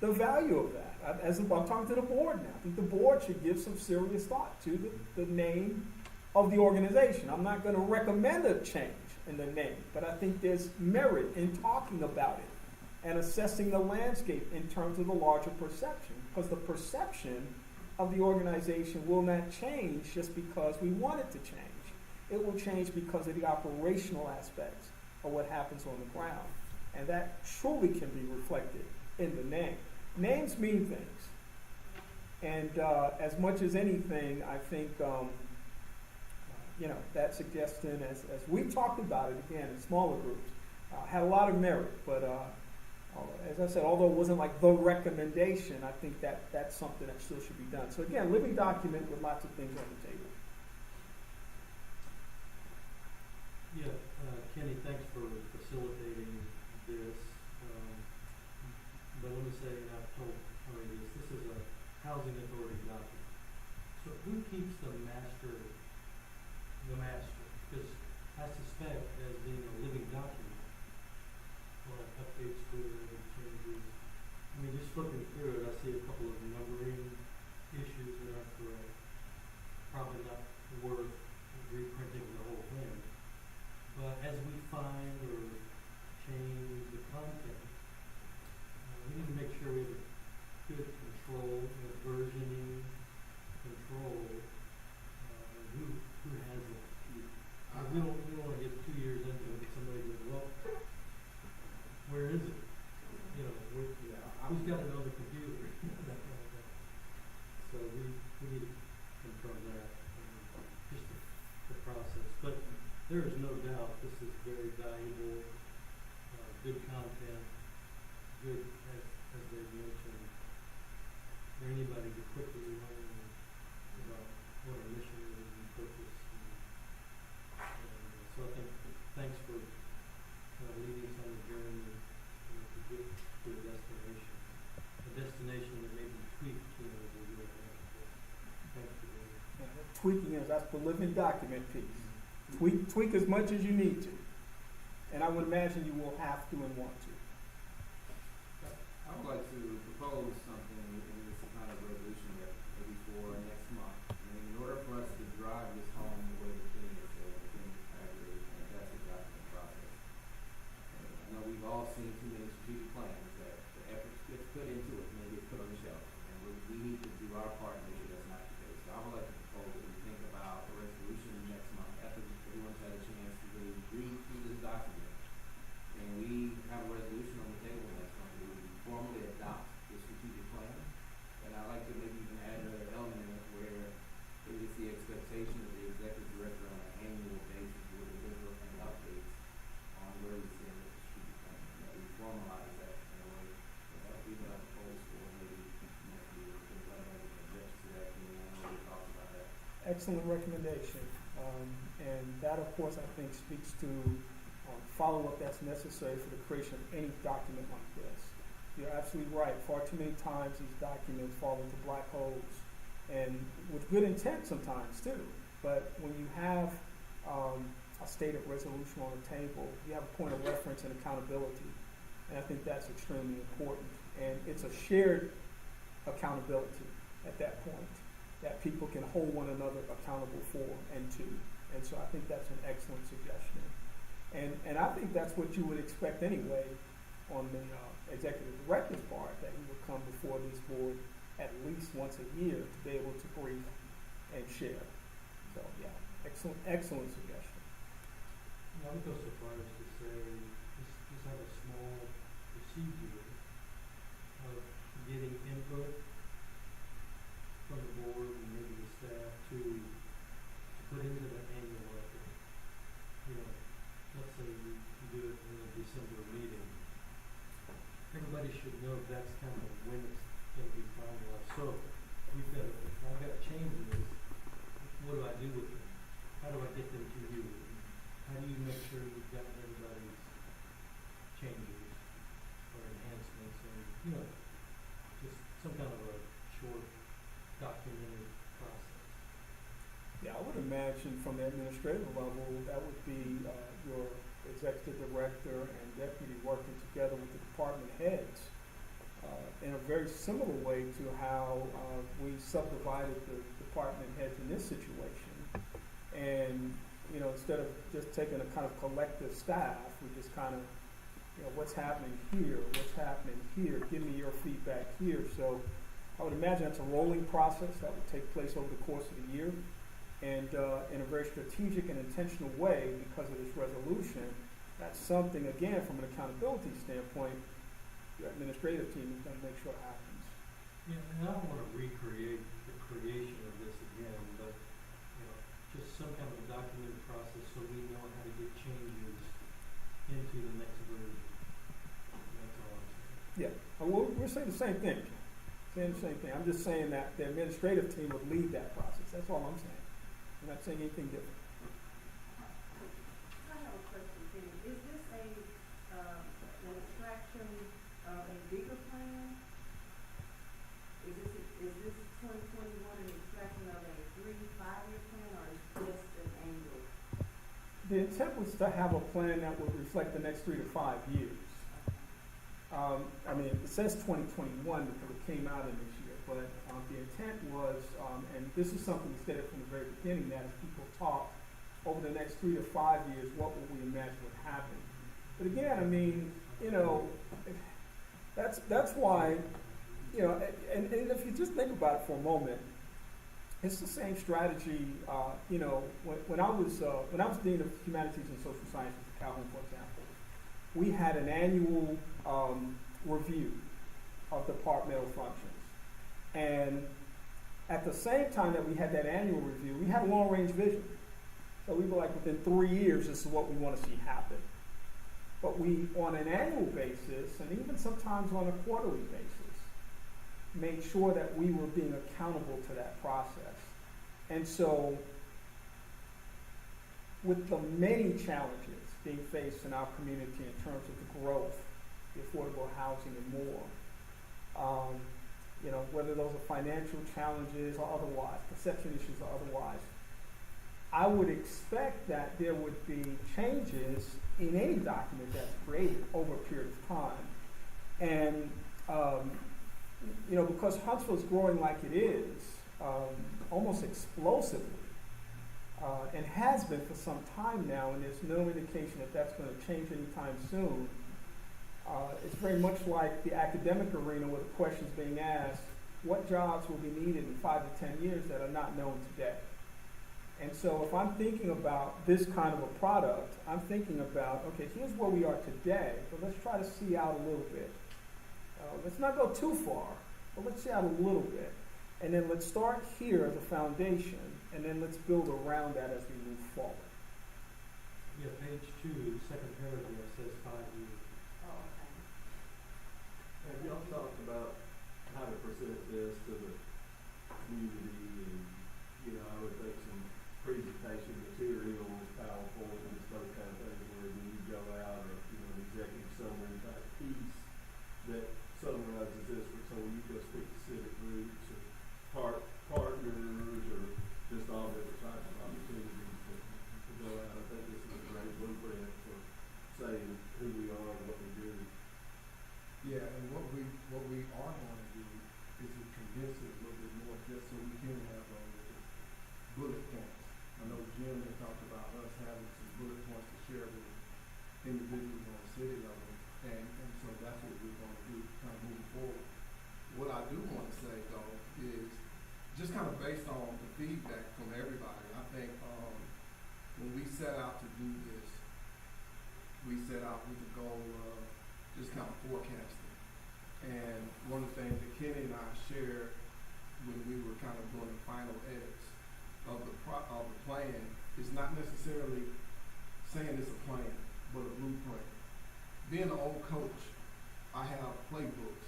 the value of that. As I'm talking to the board now, I think the board should give some serious thought to the name of the organization. I'm not going to recommend a change in the name, but I think there's merit in talking about it and assessing the landscape in terms of the larger perception, because the perception of the organization will not change just because we want it to change. It will change because of the operational aspects of what happens on the ground, and that truly can be reflected in the name. Names mean things, and as much as anything, I think that suggestion, as we talked about it again in smaller groups, had a lot of merit. But as I said, although it wasn't like the recommendation, I think that's something that still should be done. So again, living document with lots of things on the table. Yeah, Kenny, thanks for facilitating this. But let me say, and I've told Tony this is a housing authority document. So who keeps the master? Because I suspect as being a living document, well, if I mean, just flipping through it, I see a couple of numbering issues that aren't correct. Probably not worth reprinting the whole thing. But as we find or change the content, we need to make sure we have a good control, versioning control, who has it. We don't wanna get 2 years into it and somebody goes, well, where is it? You know, who's got it on the computer? That kind of thing. So we need to confirm that, just the process. But there is no doubt this is very valuable, good content, good, as they've mentioned, for anybody to quickly learn about what our mission is and purpose. And so I think, thanks for leading us on the journey to get to a destination. A destination that may be tweaked, as we go along. Thanks for doing it. Tweaking is, that's the living document piece. Tweak as much as you need to. And I would imagine you will have to and want to. I would like to propose something in this kind of resolution that maybe for next month. I mean, in order for us to drive this home the way the king is saying, the king aggravated, and that's the document process. And I know we've all seen too many strategic plans that the effort gets put into it, and then gets put on the shelf. And we need to do our part and make sure that's not the case. So I would like to propose that we think about a resolution next month after everyone's had a chance to really read through this document. And we have a resolution on the table next month where we formally adopt the strategic plan. And I'd like to maybe even add another element in it where it is the expectation that the executive director on an annual basis will deliver an update on where we stand with the strategic plan. And that we formalize that in a way that we would have proposed for maybe next year. If anybody has any objections to that, then I know we talked about that. Excellent recommendation. And that, of course, I think speaks to follow-up that's necessary for the creation of any document like this. You're absolutely right. Far too many times these documents fall into black holes, and with good intent sometimes too. But when you have a stated resolution on the table, you have a point of reference and accountability, and I think that's extremely important. And it's a shared accountability at that point that people can hold one another accountable for and to. And so I think that's an excellent suggestion. And I think that's what you would expect anyway on the executive director's part, that he would come before this board at least once a year to be able to brief and share. So yeah, excellent suggestion. I would go so far as to say, just have a small procedure of getting input from the board and maybe the staff to put into the annual record. Let's say you do it in a December meeting. Everybody should know that's kind of when it's going to be finalized. So if I've got changes, what do I do with them? How do I get them to you? How do you make sure you've got everybody's changes or enhancements and, just some kind of a short documented process? Yeah, I would imagine from the administrative level, that would be your executive director and deputy working together with the department heads in a very similar way to how we subdivided the department heads in this situation. And, instead of just taking a kind of collective staff, we just kind of, what's happening here, give me your feedback here. So I would imagine that's a rolling process that would take place over the course of the year. And in a very strategic and intentional way, because of this resolution, that's something, again, from an accountability standpoint, your administrative team is going to make sure it happens. Yeah, and I don't want to recreate the creation of this again, but, just some kind of a documented process so we know how to get changes into the next version. That's all I'm saying. Yeah, we're saying the same thing. I'm just saying that the administrative team would lead that process. That's all I'm saying. I'm not saying anything different. I have a question, Kenny. Is this an extraction of a bigger plan? Is this 2021 an extraction of a 3-5-year plan, or is it just an annual? The intent was to have a plan that would reflect the next 3 to 5 years. I mean, it says 2021 because it came out in this year, but the intent was, and this is something we stated from the very beginning, that as people talk over the next 3 to 5 years, what would we imagine would happen? But again, I mean, you know, that's why, you know, and if you just think about it for a moment, it's the same strategy. You know, when I was Dean of Humanities and Social Sciences at Calhoun, for example, we had an annual review of departmental functions, and at the same time that we had that annual review, we had a long-range vision. So we were like, within 3 years, this is what we want to see happen. But we, on an annual basis, and even sometimes on a quarterly basis, made sure that we were being accountable to that process. And so, with the many challenges being faced in our community in terms of the growth, the affordable housing, and more, you know, whether those are financial challenges or otherwise, perception issues or otherwise, I would expect that there would be changes in any document that's created over a period of time. And, you know, because Huntsville's growing like it is, almost explosively, and has been for some time now, and there's no indication that that's going to change anytime soon. It's very much like the academic arena where the question's being asked, what jobs will be needed in 5 to 10 years that are not known today? And so if I'm thinking about this kind of a product, I'm thinking about, okay, here's where we are today, but let's try to see out a little bit. Let's not go too far, but let's see out a little bit. And then let's start here as a foundation, and then let's build around that as we move forward. Yeah, page 2, second paragraph says 5 years. Oh, okay. Have y'all talked about how to present this to the community, and, you know, I would think some presentation materials, PowerPoint, those kind of things, where when you go out, or, you know, an executive summary type piece that summarizes this, or so you go speak to civic groups, or partners, or just all different types of opportunities to go out. I think this is a great blueprint for saying who we are and what we do. Yeah, and what we are going to do is to condense it a little bit more, just so we can have bullet points. I know Jim had talked about us having some bullet points to share with individuals on the city level, and so that's what we're going to do, kind of moving forward. What I do want to say, though, is just kind of based on the feedback from everybody. I think when we set out to do this, we set out with the goal of just kind of forecasting. And one of the things that Kenny and I shared when we were kind of doing the final edits of the plan is not necessarily saying it's a plan, but a blueprint. Being an old coach, I have playbooks,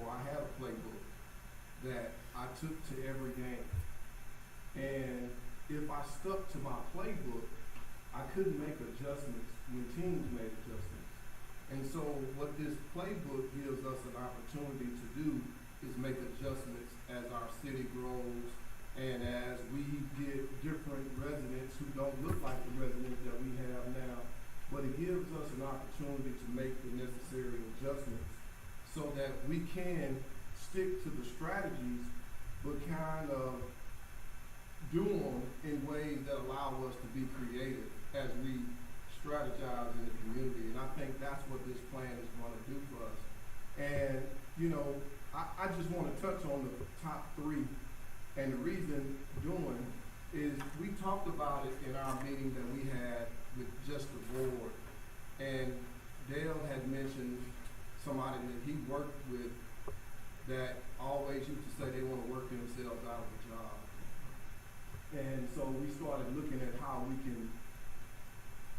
or I had a playbook that I took to every game. And if I stuck to my playbook, I couldn't make adjustments when teams made adjustments. And so what this playbook gives us an opportunity to do is make adjustments as our city grows, and as we get different residents who don't look like the residents that we have now. But it gives us an opportunity to make the necessary adjustments so that we can stick to the strategies, but kind of do them in ways that allow us to be creative as we strategize in the community. And I think that's what this plan is going to do for us. And, you know, I just want to touch on the top 3. And the reason doing is we talked about it in our meeting that we had with just the board. And Dale had mentioned somebody that he worked with that always used to say they want to work themselves out of a job. And so we started looking at how we can,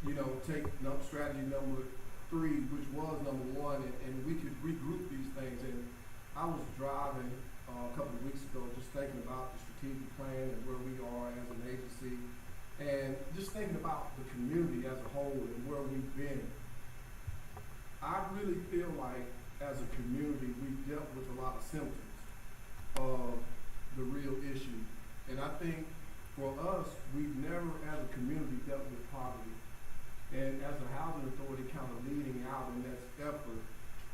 you know, take strategy number 3, which was number 1, and we could regroup these things. And I was driving a couple of weeks ago just thinking about the strategic plan and where we are as an agency, and just thinking about the community as a whole and where we've been. I really feel like as a community we've dealt with a lot of symptoms of the real issue. And I think for us, we've never as a community dealt with poverty. And as a housing authority kind of leading out in this effort,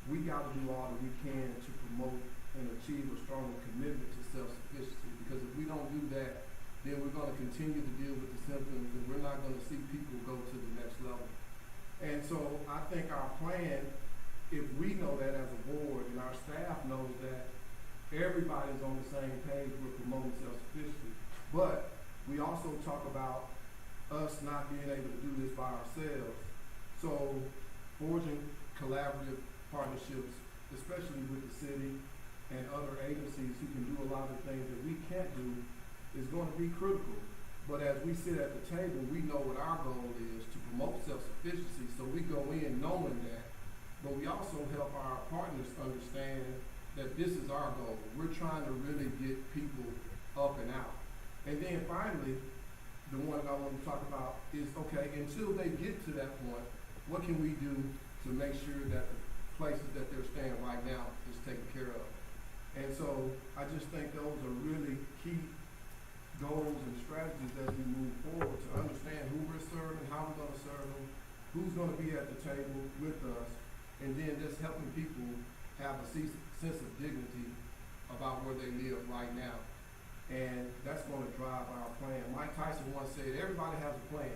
we gotta do all that we can to promote and achieve a stronger commitment to self-sufficiency, because if we don't do that, then we're gonna continue to deal with the symptoms, and we're not gonna see people go to the next level. And so I think our plan, if we know that as a board and our staff knows that everybody's on the same page with promoting self-sufficiency, but we also talk about us not being able to do this by ourselves. So forging collaborative partnerships, especially with the city and other agencies who can do a lot of things that we can't do, is going to be critical. But as we sit at the table, we know what our goal is, to promote self-sufficiency, so we go in knowing that, but we also help our partners understand that this is our goal. We're trying to really get people up and out. And then finally, the one that I want to talk about is, okay, until they get to that point, what can we do to make sure that the places that they're staying right now is taken care of? And so I just think those are really key goals and strategies as we move forward, to understand who we're serving, how we're gonna serve them, who's gonna be at the table with us, and then just helping people have a sense of dignity about where they live right now. And that's gonna drive our plan. Mike Tyson once said, everybody has a plan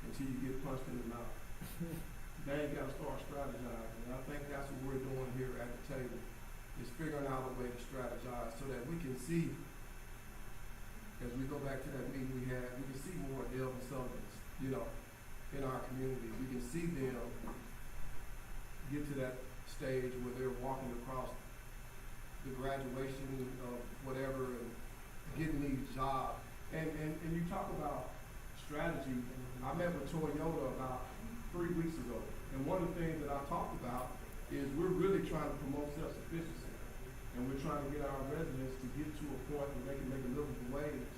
until you get punched in the mouth. Then you gotta start strategizing. And I think that's what we're doing here at the table, is figuring out a way to strategize so that we can see, as we go back to that meeting we had, we can see more Delvin Sullivans, you know, in our community. We can see them get to that stage where they're walking across the graduation of whatever and getting these jobs. And you talk about strategy. I met with Toyota about 3 weeks ago, and one of the things that I talked about is we're really trying to promote self-sufficiency, and we're trying to get our residents to get to a point where they can make a livable wage.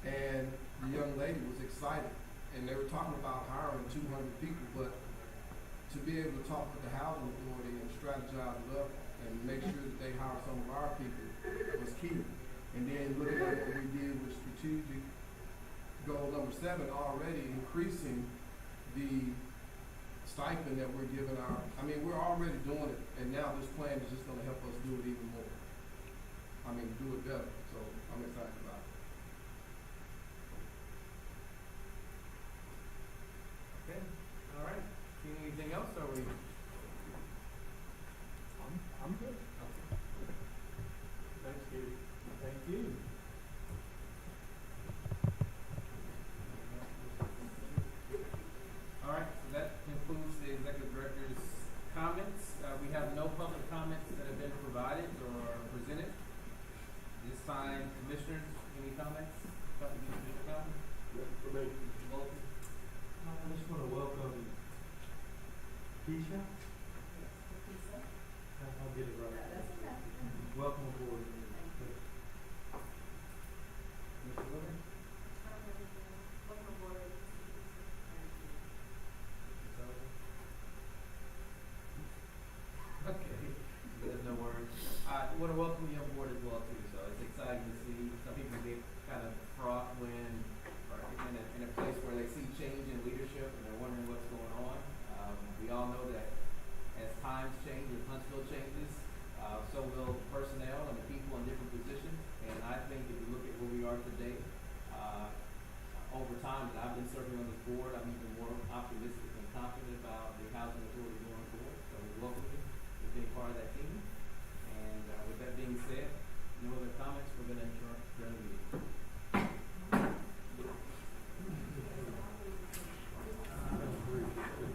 And the young lady was excited, and they were talking about hiring 200 people, but to be able to talk with the housing authority and strategize it up and make sure that they hire some of our people was key. And then looking at what we did with strategic goal number 7, already increasing the stipend that we're giving we're already doing it, and now this plan is just gonna help us do it even more. Do it better, so I'm excited about it. Okay, all right. Anything else, or we? I'm good. Okay. Thanks, Steve. Thank you. All right, so that concludes the executive director's comments. We have no public comments that have been provided or presented. This time, commissioners, any comments? Commissioner Cotton? Yes, for me. Mr. Bolton? I just want to welcome Keisha